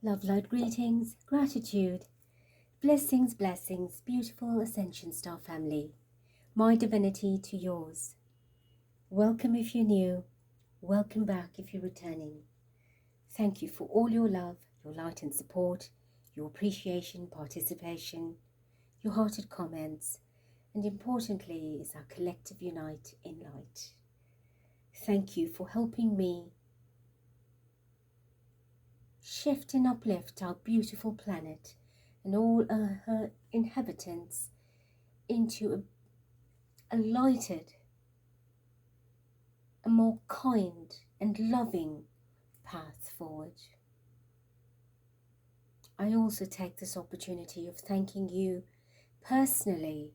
Love, light, greetings, gratitude, blessings, blessings, beautiful Ascension Star family. My divinity to yours. Welcome if you're new. Welcome back if you're returning. Thank you for all your love, your light and support, your appreciation, participation, your hearted comments, and importantly is our collective unite in light. Thank you for helping me shift and uplift our beautiful planet and all her inhabitants into a lighted, a more kind and loving path forward. I also take this opportunity of thanking you personally,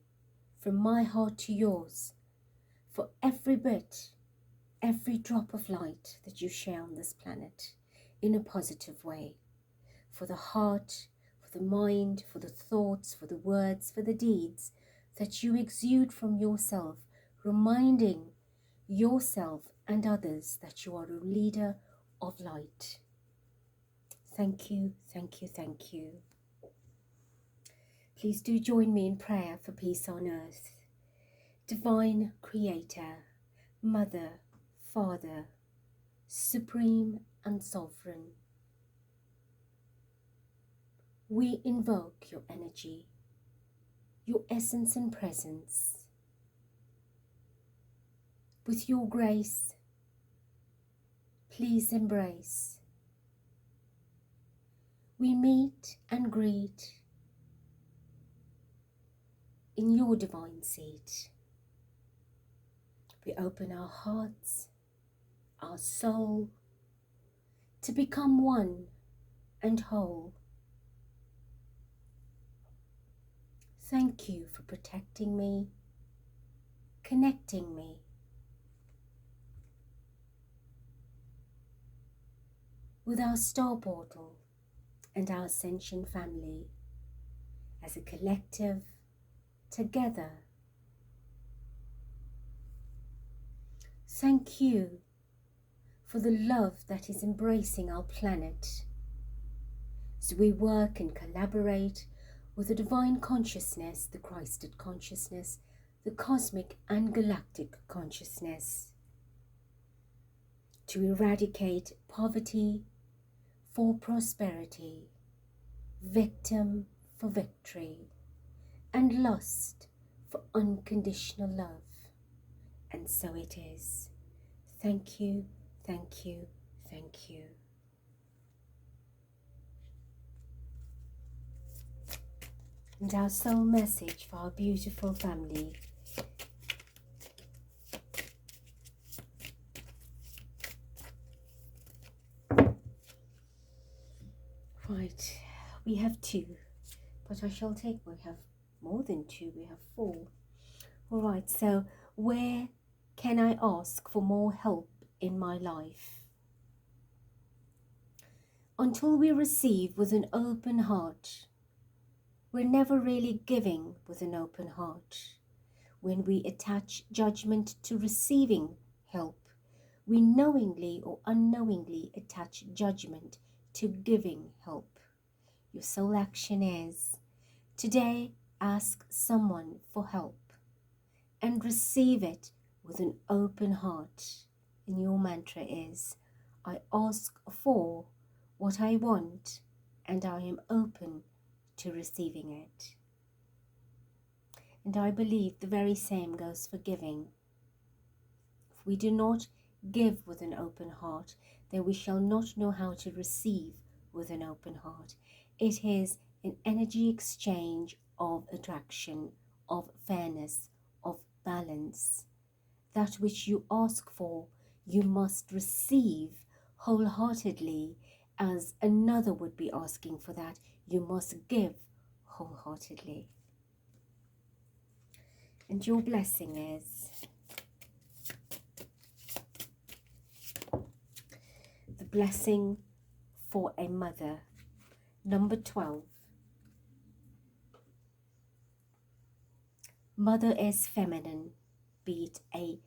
from my heart to yours, for every bit, every drop of light that you share on this planet in a positive way, for the heart, for the mind, for the thoughts, for the words, for the deeds that you exude from yourself, reminding yourself and others that you are a leader of light. Thank you, thank you, thank you. Please do join me in prayer for peace on earth. Divine Creator, Mother, Father, Supreme and Sovereign, we invoke your energy, your essence and presence. With your grace, please embrace. We meet and greet in your divine seat. We open our hearts, our soul, to become one and whole. Thank you for protecting me, connecting me with our star portal and our Ascension family as a collective together. Thank you for the love that is embracing our planet as we work and collaborate with the divine consciousness, the Christed consciousness, the cosmic and galactic consciousness, to eradicate poverty for prosperity, victim for victory, and lust for unconditional love. And so it is. Thank you, thank you, thank you. And our soul message for our beautiful family. Right, we have two, but I shall take, we have more than two, we have four. All right, so where can I ask for more help in my life? Until we receive with an open heart, we're never really giving with an open heart. When we attach judgment to receiving help, we knowingly or unknowingly attach judgment to giving help. Your soul action is, today ask someone for help and receive it with an open heart. And your mantra is, I ask for what I want and I am open to receiving it. And I believe the very same goes for giving. If we do not give with an open heart, then we shall not know how to receive with an open heart. It is an energy exchange of attraction, of fairness, of balance. That which you ask for, you must receive wholeheartedly, as another would be asking for that. You must give wholeheartedly. And your blessing is the blessing for a mother, number 12. Mother is feminine, be it a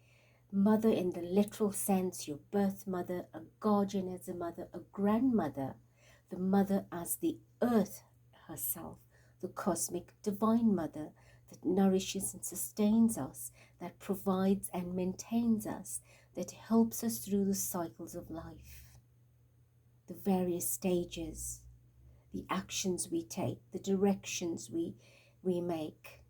mother in the literal sense, your birth mother, a guardian as a mother, a grandmother. The mother as the earth herself, the cosmic divine mother that nourishes and sustains us, that provides and maintains us, that helps us through the cycles of life, the various stages, the actions we take, the directions we make.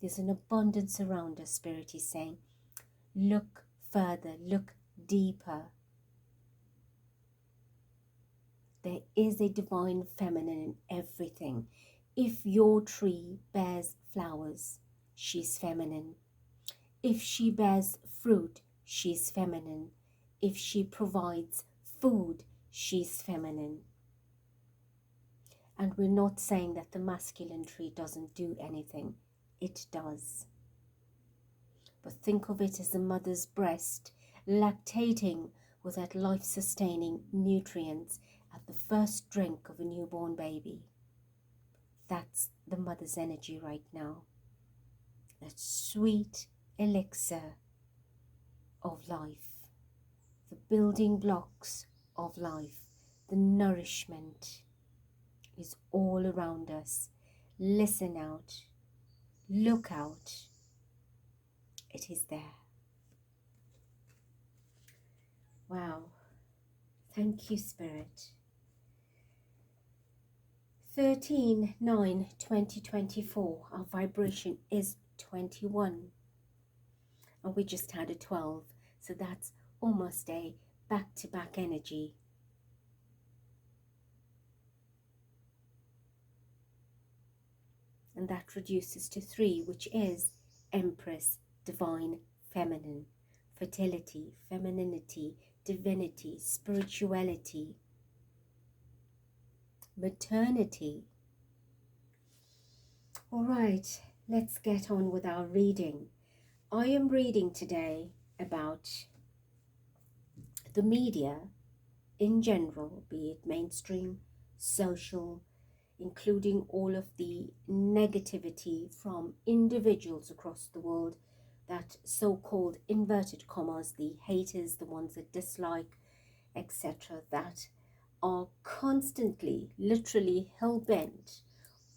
There's an abundance around us, Spirit is saying. Look further, look deeper. There is a divine feminine in everything. If your tree bears flowers, she's feminine. If she bears fruit, she's feminine. If she provides food, she's feminine. And we're not saying that the masculine tree doesn't do anything. It does. But think of it as the mother's breast, lactating with that life-sustaining nutrients at the first drink of a newborn baby. That's the mother's energy right now. That sweet elixir of life, the building blocks of life, the nourishment is all around us. Listen out, look out, it is there. Wow, thank you, Spirit. 13/9/2024, our vibration is 21, and we just had a 12, so that's almost a back-to-back energy. And that reduces to 3, which is Empress, divine feminine, fertility, femininity, divinity, spirituality, maternity. All right, let's get on with our reading. I am reading today about the media in general, be it mainstream, social, including all of the negativity from individuals across the world, that so-called inverted commas, the haters, the ones that dislike, etc., that are constantly, literally hell-bent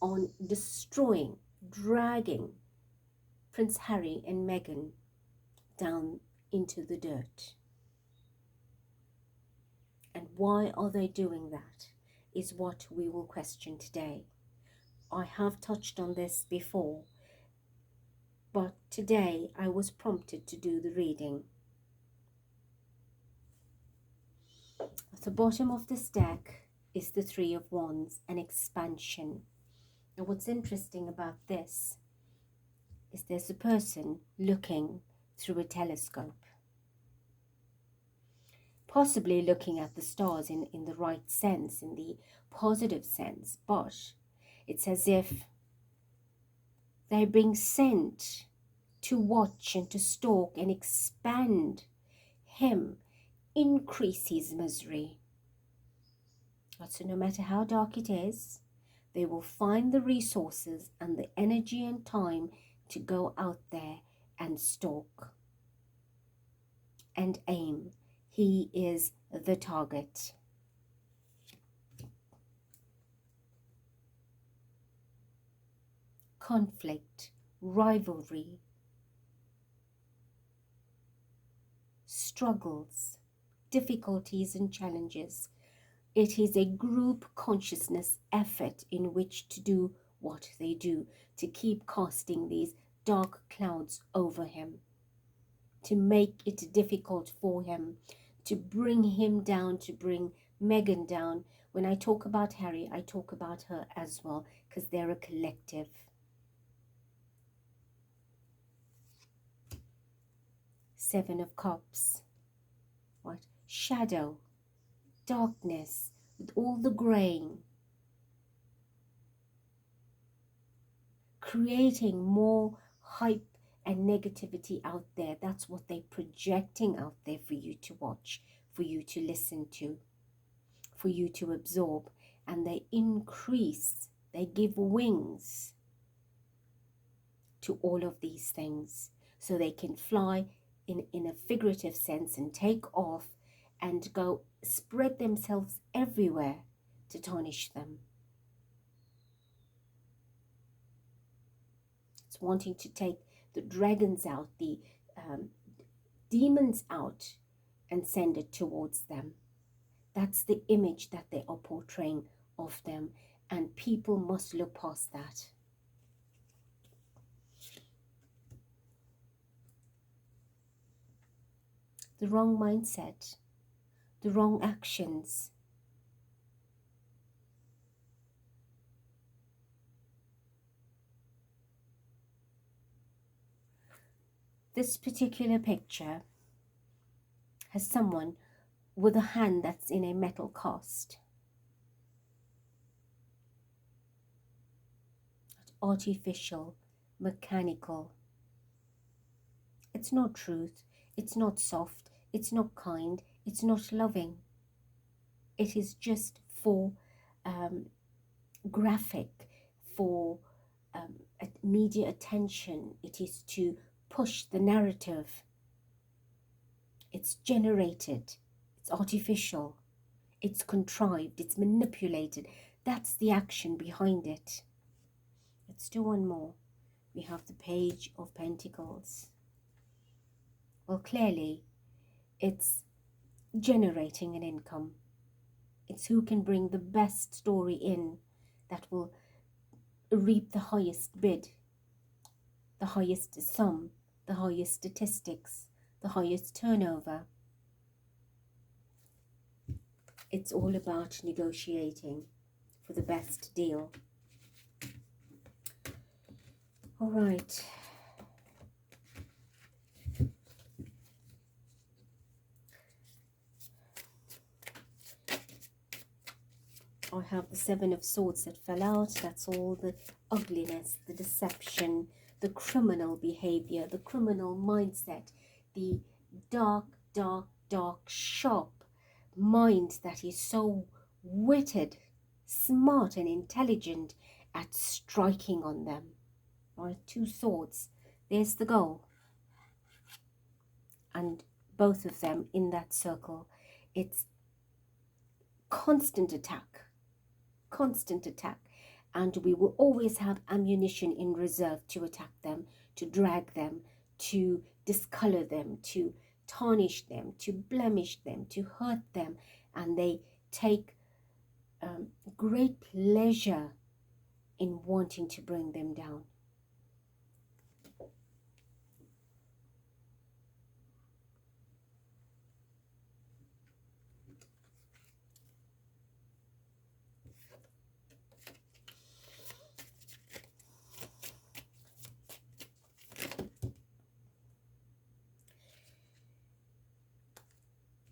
on destroying, dragging Prince Harry and Meghan down into the dirt. And why are they doing that is what we will question today. I have touched on this before, but today I was prompted to do the reading. At the bottom of this deck is the 3 of Wands, an expansion. Now what's interesting about this is there's a person looking through a telescope, possibly looking at the stars in the right sense, in the positive sense, but it's as if they're being sent to watch and to stalk and expand him, increase his misery. So no matter how dark it is, they will find the resources and the energy and time to go out there and stalk and aim. He is the target. Conflict, rivalry, struggles, difficulties and challenges. It is a group consciousness effort in which to do what they do, to keep casting these dark clouds over him, to make it difficult for him, to bring him down, to bring Meghan down. When I talk about Harry, I talk about her as well, because they're a collective. Seven of Cups. What? Shadow, darkness, with all the graying, creating more hype and negativity out there. That's what they're projecting out there for you to watch, for you to listen to, for you to absorb. And they increase, they give wings to all of these things so they can fly in a figurative sense and take off and go spread themselves everywhere to tarnish them. It's wanting to take the dragons out, the demons out, and send it towards them. That's the image that they are portraying of them, and people must look past that. The wrong mindset, the wrong actions. This particular picture has someone with a hand that's in a metal cast. Artificial, mechanical. It's not truth, it's not soft, it's not kind, it's not loving. It is just for graphic, for media attention. It is to push the narrative. It's generated, it's artificial, it's contrived, it's manipulated. That's the action behind it. Let's do one more. We have the Page of Pentacles. Well, clearly, it's generating an income. It's who can bring the best story in that will reap the highest bid, the highest sum, the highest statistics, the highest turnover. It's all about negotiating for the best deal. All right. I have the Seven of Swords that fell out. That's all the ugliness, the deception, the criminal behavior, the criminal mindset, the dark, dark, dark, sharp mind that is so witted, smart and intelligent at striking on them. Right, two swords. There's the goal. And both of them in that circle. It's constant attack. Constant attack, and we will always have ammunition in reserve to attack them, to drag them, to discolor them, to tarnish them, to blemish them, to hurt them, and they take great pleasure in wanting to bring them down.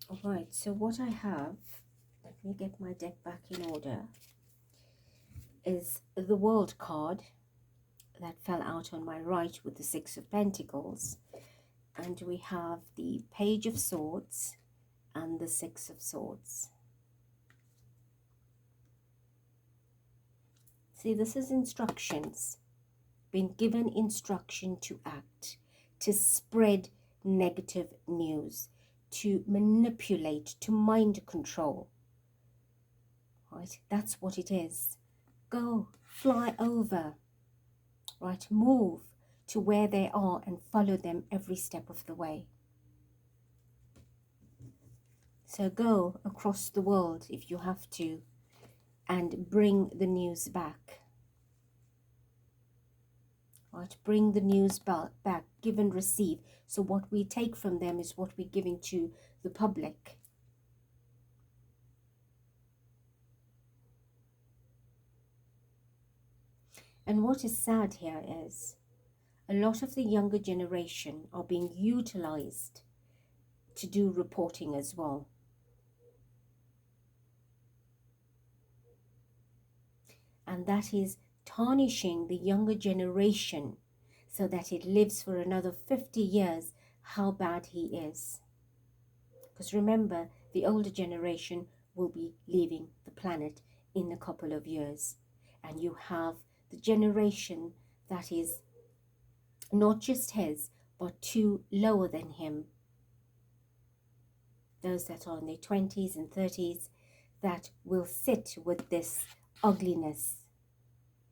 All right, so what I have, let me get my deck back in order, is the World card that fell out on my right with the Six of Pentacles, and we have the Page of Swords and the Six of Swords. See, this is instructions, been given instruction to act, to spread negative news, to manipulate, to mind control. Right, that's what it is. Go, fly over, right, move to where they are and follow them every step of the way. So go across the world if you have to and bring the news back. Right, bring the news back, give and receive. So what we take from them is what we're giving to the public. And what is sad here is a lot of the younger generation are being utilized to do reporting as well. And that is tarnishing the younger generation so that it lives for another 50 years how bad he is. Because remember, the older generation will be leaving the planet in a couple of years. And you have the generation that is not just his, but two lower than him, those that are in their 20s and 30s, that will sit with this ugliness,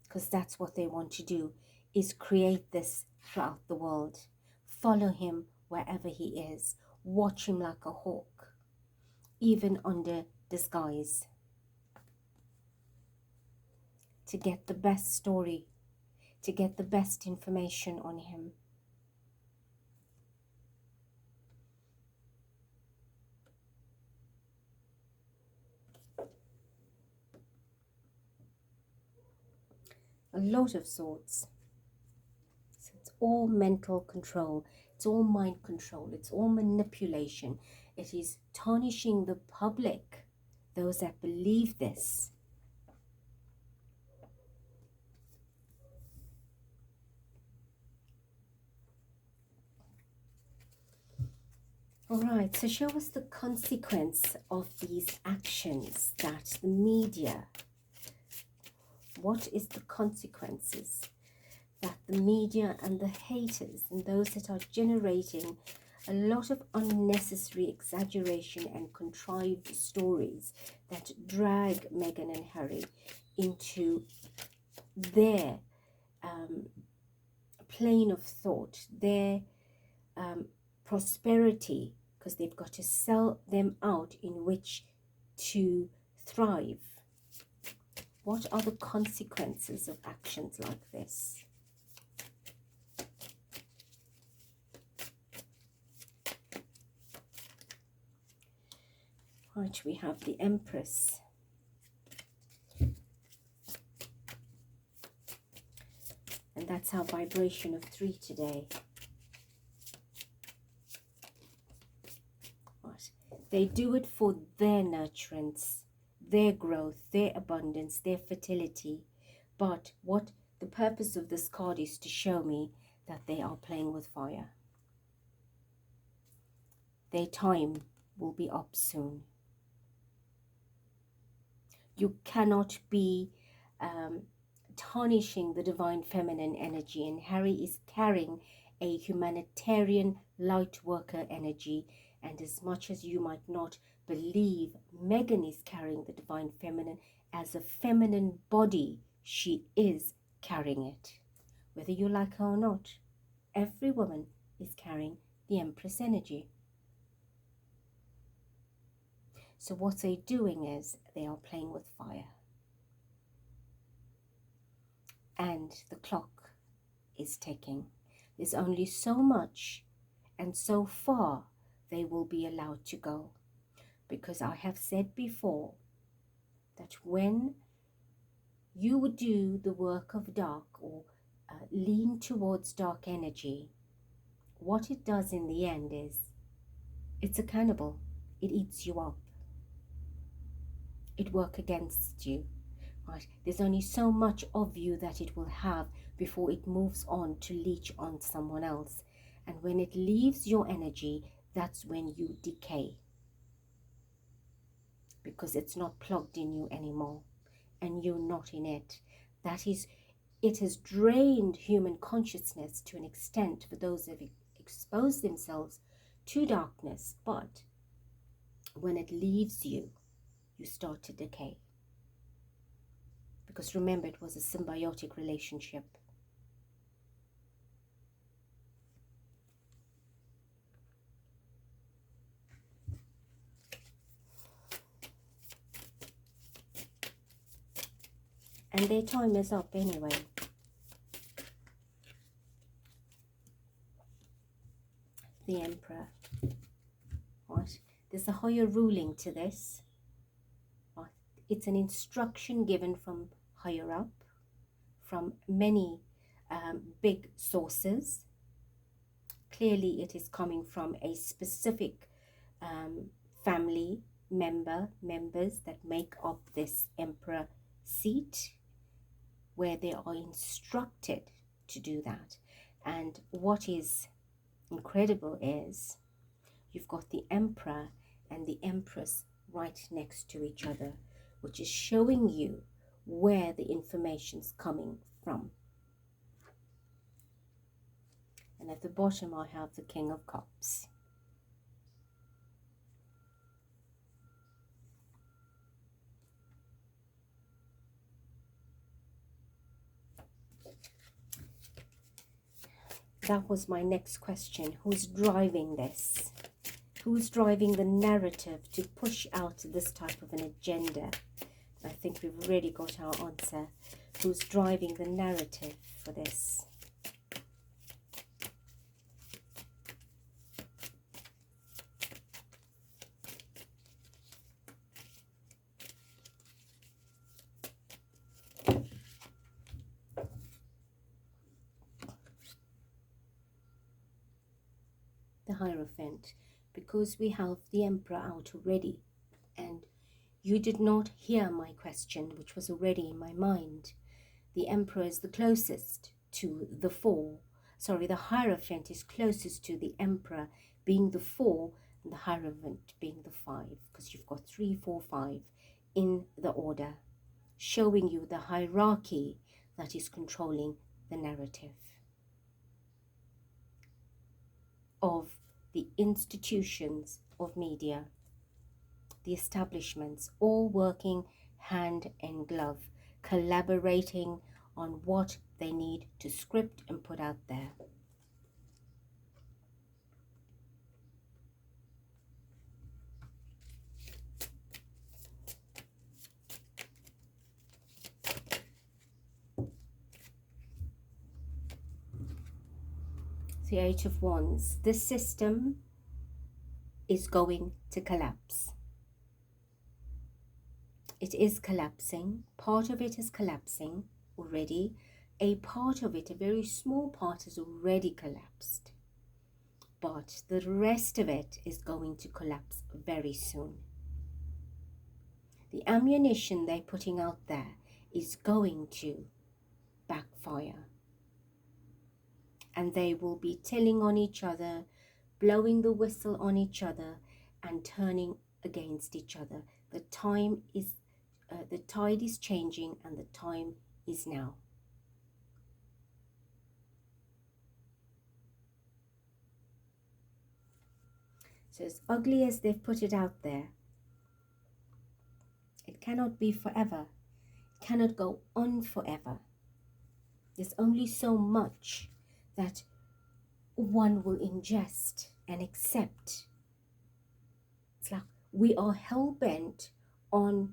because that's what they want to do, is create this throughout the world. Follow him wherever he is. Watch him like a hawk, even under disguise, to get the best story, to get the best information on him. A lot of sorts. So it's all mental control. It's all mind control. It's all manipulation. It is tarnishing the public, those that believe this. All right, so show us the consequence of these actions that the media, what is the consequences that the media and the haters and those that are generating a lot of unnecessary exaggeration and contrived stories that drag Meghan and Harry into their plane of thought, their prosperity, because they've got to sell them out in which to thrive. What are the consequences of actions like this? Right, we have the Empress. And that's our vibration of 3 today. Right. They do it for their nurturance, their growth, their abundance, their fertility. But what the purpose of this card is to show me that they are playing with fire. Their time will be up soon. You cannot be tarnishing the divine feminine energy, and Harry is carrying a humanitarian light worker energy. And as much as you might not believe Meghan is carrying the divine feminine as a feminine body, she is carrying it, whether you like her or not. Every woman is carrying the Empress energy. So what they're doing is they are playing with fire. And the clock is ticking. There's only so much and so far they will be allowed to go. Because I have said before that when you would do the work of dark or lean towards dark energy, what it does in the end is it's a cannibal. It eats you up. It works against you. Right? There's only so much of you that it will have before it moves on to leech on someone else. And when it leaves your energy, that's when you decay. Because it's not plugged in you anymore. And you're not in it. That is, it has drained human consciousness to an extent for those that have exposed themselves to darkness. But when it leaves you, you start to decay. Because remember, it was a symbiotic relationship. And their time is up anyway. The Emperor. Right? There's a higher ruling to this. Right? It's an instruction given from higher up, from many big sources. Clearly it is coming from a specific family members that make up this Emperor seat, where they are instructed to do that. And what is incredible is you've got the Emperor and the Empress right next to each other, which is showing you where the information's coming from. And at the bottom I have the King of Cups. That was my next question. Who's driving this? Who's driving the narrative to push out this type of an agenda? I think we've already got our answer. Who's driving the narrative for this? The Hierophant, because we have the Emperor out already, and you did not hear my question, which was already in my mind. The Emperor is the closest to the 4. Sorry, the Hierophant is closest to the Emperor, being the 4, and the Hierophant being the 5, because you've got 3, 4, 5 in the order, showing you the hierarchy that is controlling the narrative of the institutions of media, the establishments, all working hand in glove, collaborating on what they need to script and put out there. The 8 of Wands. This system is going to collapse. It is collapsing. Part of it is collapsing already. A part of it, a very small part, is already collapsed. But the rest of it is going to collapse very soon. The ammunition they're putting out there is going to backfire. And they will be telling on each other, blowing the whistle on each other, and turning against each other. The tide is changing, and the time is now. So as ugly as they've put it out there, it cannot be forever. It cannot go on forever. There's only so much that one will ingest and accept. It's like we are hell-bent on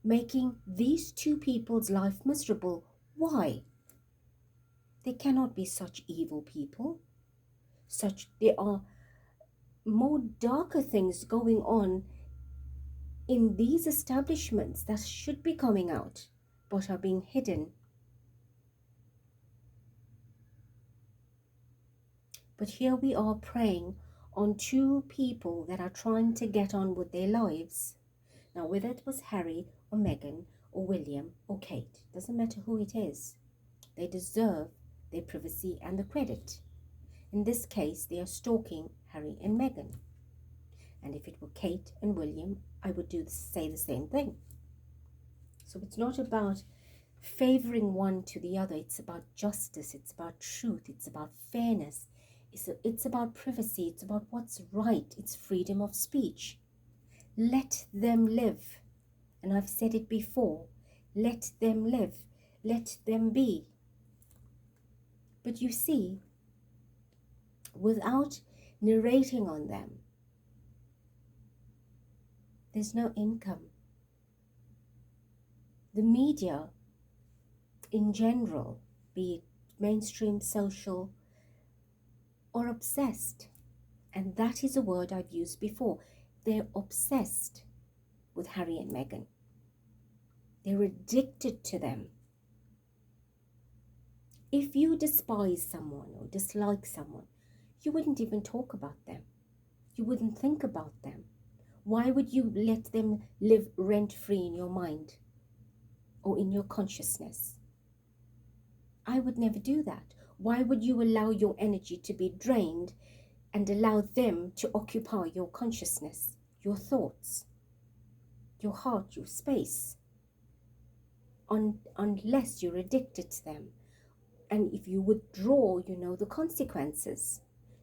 making these 2 people's life miserable. Why? They cannot be such evil people. There are more darker things going on in these establishments that should be coming out, but are being hidden. But here we are preying on 2 people that are trying to get on with their lives. Now, whether it was Harry or Meghan or William or Kate, doesn't matter who it is, they deserve their privacy and the credit. In this case, they are stalking Harry and Meghan. And if it were Kate and William, I would say the same thing. So it's not about favoring one to the other. It's about justice. It's about truth. It's about fairness. It's about privacy. It's about what's right. It's freedom of speech. Let them live. And I've said it before. Let them live. Let them be. But you see, without narrating on them, there's no income. The media in general, be it mainstream, social, are obsessed. And that is a word I've used before. They're obsessed with Harry and Meghan. They're addicted to them. If you despise someone or dislike someone, you wouldn't even talk about them. You wouldn't think about them. Why would you let them live rent-free in your mind or in your consciousness? I would never do that. Why would you allow your energy to be drained and allow them to occupy your consciousness, your thoughts, your heart, your space, unless you're addicted to them? And if you withdraw, you know the consequences.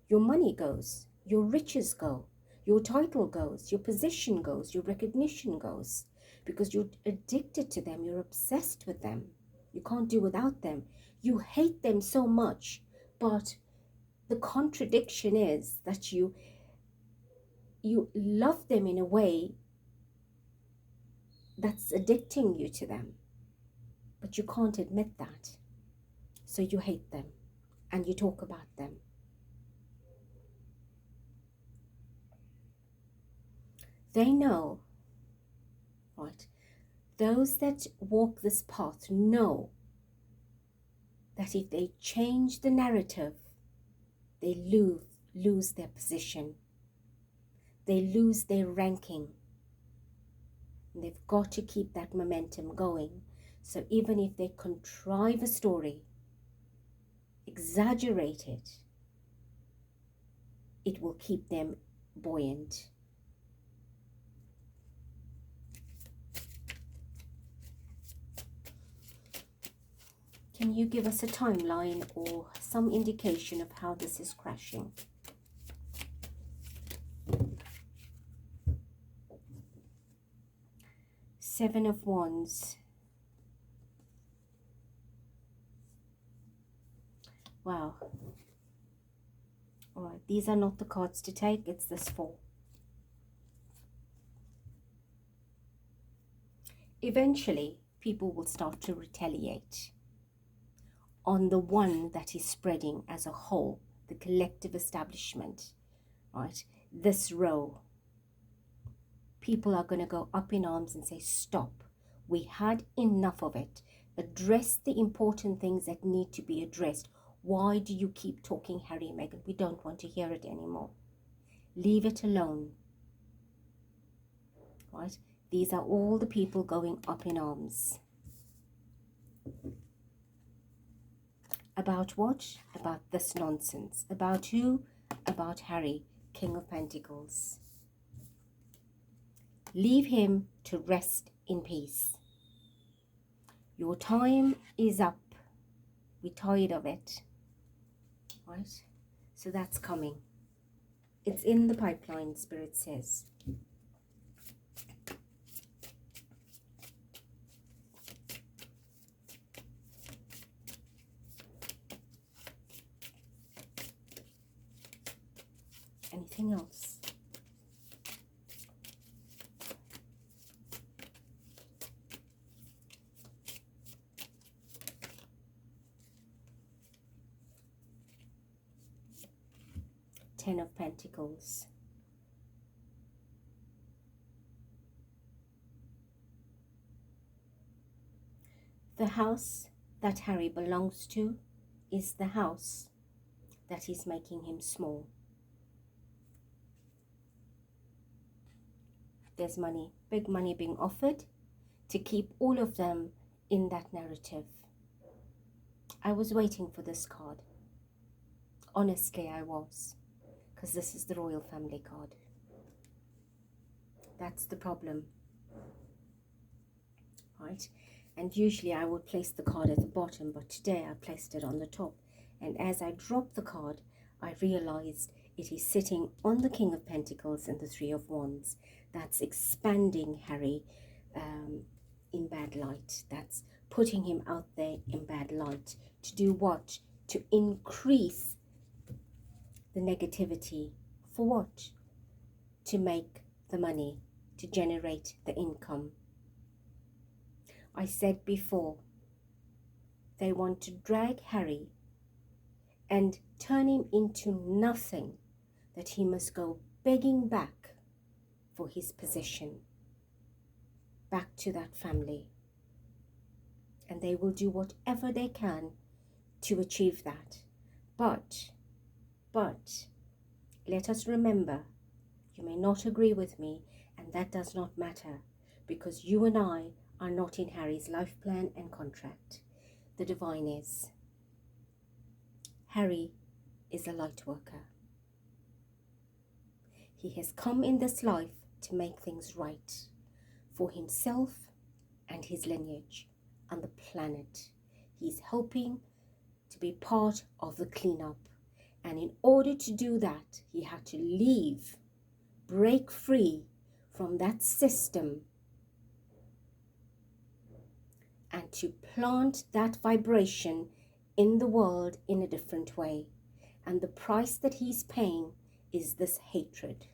Your money goes, your riches go, your title goes, your position goes, your recognition goes, because you're addicted to them, you're obsessed with them. You can't do without them. You hate them so much, but the contradiction is that you love them in a way that's addicting you to them, but you can't admit that. So you hate them and you talk about them. They know, right? Those that walk this path know that if they change the narrative, they lose their position. They lose their ranking. And they've got to keep that momentum going. So even if they contrive a story, exaggerate it, it will keep them buoyant. Can you give us a timeline or some indication of how this is crashing? Seven of Wands. Wow. All right, these are not the cards to take, it's this four. Eventually, people will start to retaliate on the one that is spreading as a whole, the collective establishment, right? This row. People are going to go up in arms and say, stop. We had enough of it. Address the important things that need to be addressed. Why do you keep talking, Harry and Meghan? We don't want to hear it anymore. Leave it alone. Right? These are all the people going up in arms. About what? About this nonsense. About who? About Harry, King of Pentacles. Leave him to rest in peace. Your time is up. We're tired of it. Right? So that's coming. It's in the pipeline, Spirit says. Anything else? Ten of Pentacles. The house that Harry belongs to is the house that is making him small. There's money, big money being offered to keep all of them in that narrative. I was waiting for this card. Honestly, I was. Because this is the royal family card. That's the problem. Right? And usually I would place the card at the bottom, but today I placed it on the top. And as I dropped the card, I realized it is sitting on the King of Pentacles and the Three of Wands. That's expanding Harry in bad light. That's putting him out there in bad light. To do what? To increase the negativity. For what? To make the money, to generate the income. I said before, they want to drag Harry and turn him into nothing, that he must go begging back for his position, back to that family. And they will do whatever they can to achieve that. But, let us remember, you may not agree with me, and that does not matter, because you and I are not in Harry's life plan and contract. The divine is. Harry is a light worker. He has come in this life to make things right for himself and his lineage and the planet. He's helping to be part of the cleanup. And in order to do that, he had to leave, break free from that system, and to plant that vibration in the world in a different way. And the price that he's paying is this hatred,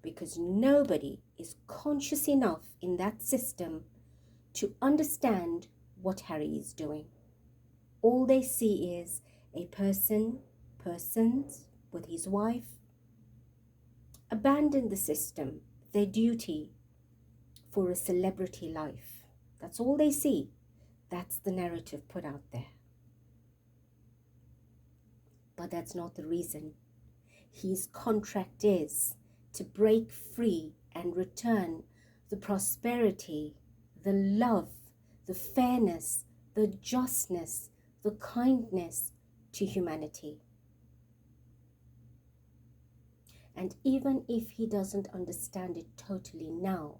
because nobody is conscious enough in that system to understand what Harry is doing. All they see is a persons with his wife abandon the system, their duty for a celebrity life. That's all they see. That's the narrative put out there. But that's not the reason. His contract is to break free and return the prosperity, the love, the fairness, the justness, the kindness to humanity. And even if he doesn't understand it totally now,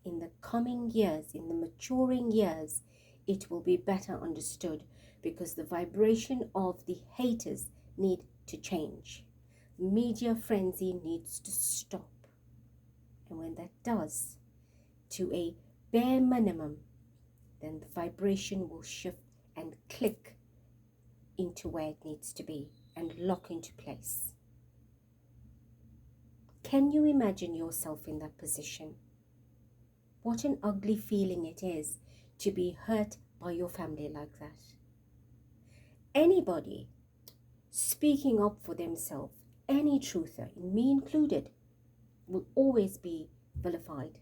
in the coming years, in the maturing years, it will be better understood, because the vibration of the haters need to change. Media frenzy needs to stop. And when that does, to a bare minimum, then the vibration will shift and click into where it needs to be and lock into place. Can you imagine yourself in that position? What an ugly feeling it is to be hurt by your family like that. Anybody speaking up for themselves, any truther, me included, will always be vilified.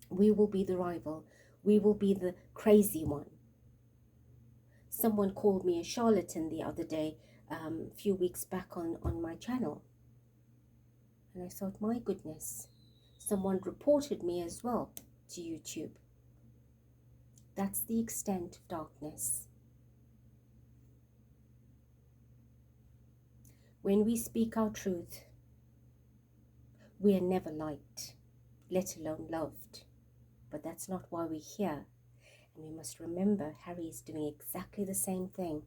We will be the rival. We will be the crazy one. Someone called me a charlatan the other day, a few weeks back on my channel. And I thought, my goodness, someone reported me as well to YouTube. That's the extent of darkness. When we speak our truth, we are never liked, let alone loved. But that's not why we're here. And we must remember Harry is doing exactly the same thing.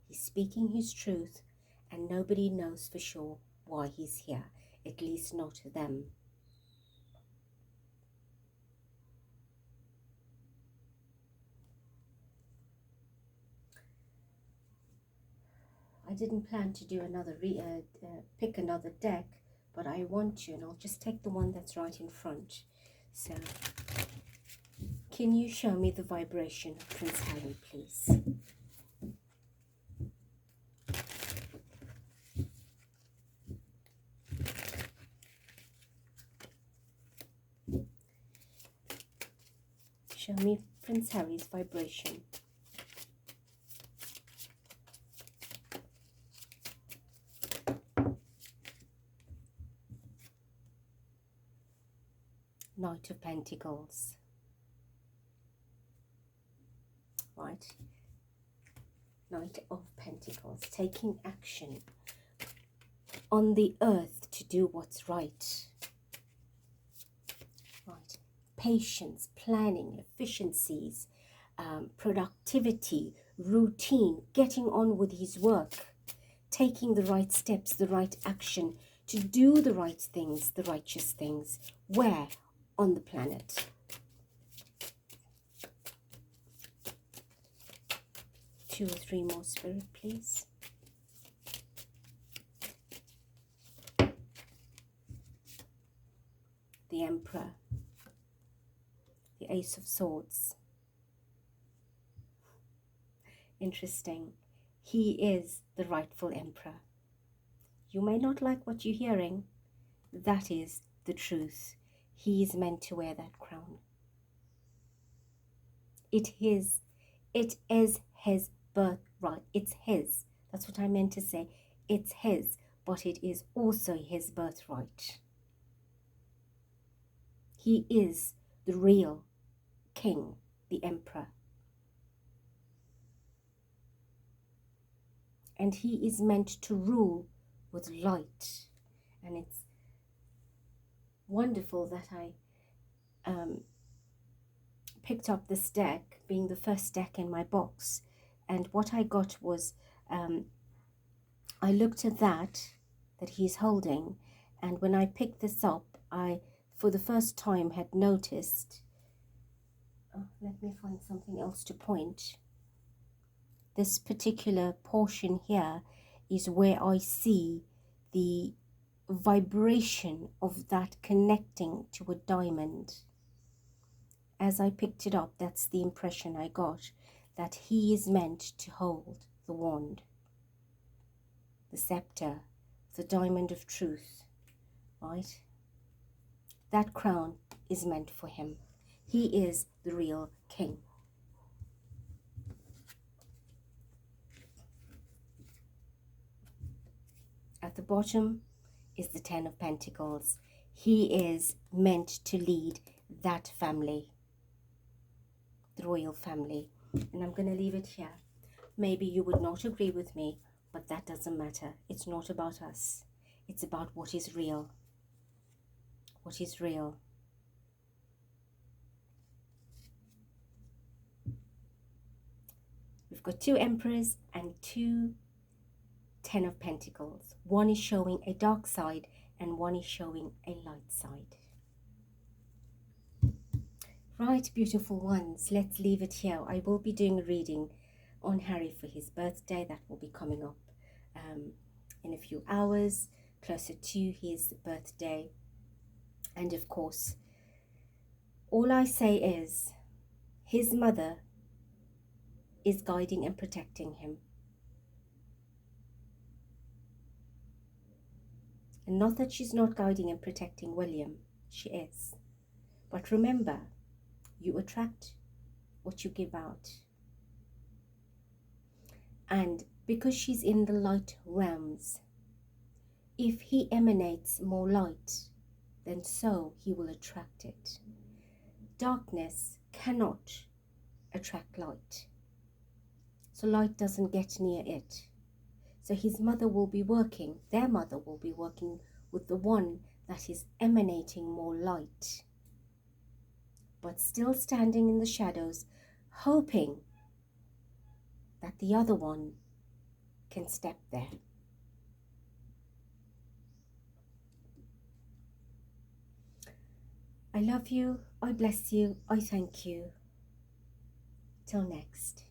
He's speaking his truth, and nobody knows for sure why he's here, at least not them. I didn't plan to do another pick another deck, but I want to, and I'll just take the one that's right in front. So, can you show me the vibration of Prince Harry, please? Show me Prince Harry's vibration. Knight of Pentacles. Right. Knight of Pentacles. Taking action on the earth to do what's right. Right. Patience, planning, efficiencies, productivity, routine, getting on with his work, taking the right steps, the right action to do the right things, the righteous things. Where? On the planet. Two or three more, Spirit, please. The Emperor. The Ace of Swords. Interesting. He is the rightful Emperor. You may not like what you're hearing. That is the truth. He is meant to wear that crown. It is his birthright. It's his. That's what I meant to say. It's his, but it is also his birthright. He is the real king, the emperor. And he is meant to rule with light. And it's wonderful that I picked up this deck, being the first deck in my box, and what I got was, I looked at that he's holding, and when I picked this up, I, for the first time, had noticed, oh, let me find something else to point. This particular portion here is where I see the vibration of that connecting to a diamond. As I picked it up, that's the impression I got, that he is meant to hold the wand, the scepter, the diamond of truth, right? That crown is meant for him. He is the real king. At the bottom is the Ten of Pentacles. He is meant to lead that family, the royal family. And I'm going to leave it here. Maybe you would not agree with me, but that doesn't matter. It's not about us. It's about what is real. What is real. We've got 2 Emperors and 2 Ten of Pentacles. One is showing a dark side and one is showing a light side. Right, beautiful ones, let's leave it here. I will be doing a reading on Harry for his birthday. That will be coming up in a few hours, closer to his birthday. And of course, all I say is his mother is guiding and protecting him. And not that she's not guiding and protecting William, she is. But remember, you attract what you give out. And because she's in the light realms, if he emanates more light, then so he will attract it. Darkness cannot attract light. So light doesn't get near it. So his mother will be working, their mother will be working with the one that is emanating more light, but still standing in the shadows, hoping that the other one can step there. I love you, I bless you, I thank you. Till next.